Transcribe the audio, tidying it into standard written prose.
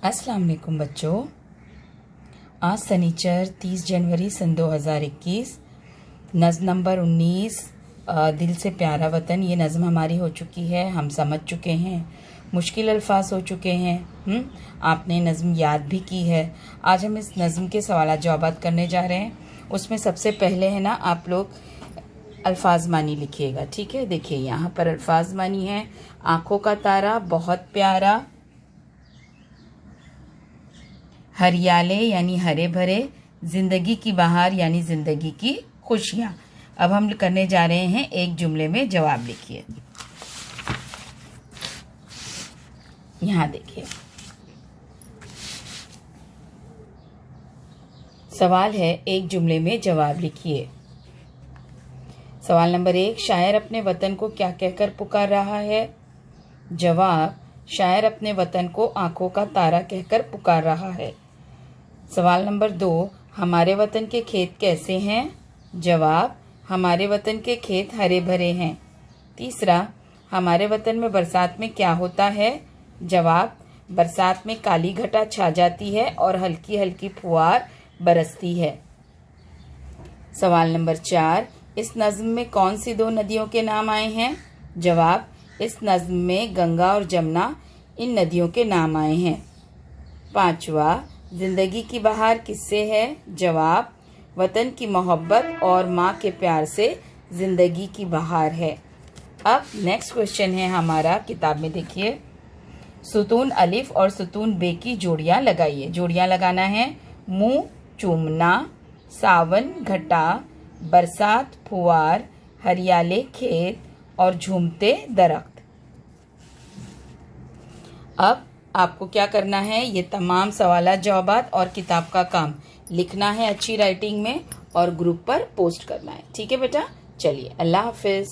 अस्सलाम वालेकुम बच्चों। आज शनिचर 30 जनवरी सन 2021 नज़्म नंबर 19 दिल से प्यारा वतन, ये नज़्म हमारी हो चुकी है। हम समझ चुके हैं, मुश्किल अल्फाज हो चुके हैं। आपने नज़्म याद भी की है। आज हम इस नज़्म के सवाल जवाबात करने जा रहे हैं। उसमें सबसे पहले है ना, आप लोग अल्फाज मानी लिखिएगा, ठीक है। देखिए यहाँ पर अल्फाज मानी है। आँखों का तारा बहुत प्यारा, हरियाले यानी हरे भरे, जिंदगी की बहार यानी जिंदगी की खुशियाँ। अब हम करने जा रहे हैं, एक जुमले में जवाब लिखिए। यहाँ देखिए, सवाल है, एक जुमले में जवाब लिखिए। सवाल नंबर 1, शायर अपने वतन को क्या कहकर पुकार रहा है? जवाब, शायर अपने वतन को आंखों का तारा कहकर पुकार रहा है। सवाल नंबर 2, हमारे वतन के खेत कैसे हैं? जवाब, हमारे वतन के खेत हरे भरे हैं। तीसरा, हमारे वतन में बरसात में क्या होता है? जवाब, बरसात में काली घटा छा जाती है और हल्की हल्की फुहार बरसती है। सवाल नंबर 4, इस नज़्म में कौन सी 2 नदियों के नाम आए हैं? जवाब, इस नज़्म में गंगा और जमुना इन नदियों के नाम आए हैं। 5वां, जिंदगी की बहार किससे है? जवाब, वतन की मोहब्बत और माँ के प्यार से जिंदगी की बहार है। अब नेक्स्ट क्वेश्चन है हमारा, किताब में देखिए, सुतून अलिफ और सुतून बे की जोड़ियाँ लगाइए। जोड़ियाँ लगाना है, मुँह चूमना, सावन घटा, बरसात फुहार, हरियाले खेत और झूमते दरख्त। अब आपको क्या करना है, ये तमाम सवालात जवाबात और किताब का काम लिखना है अच्छी राइटिंग में और ग्रुप पर पोस्ट करना है, ठीक है बेटा। चलिए, अल्लाह हाफिज़।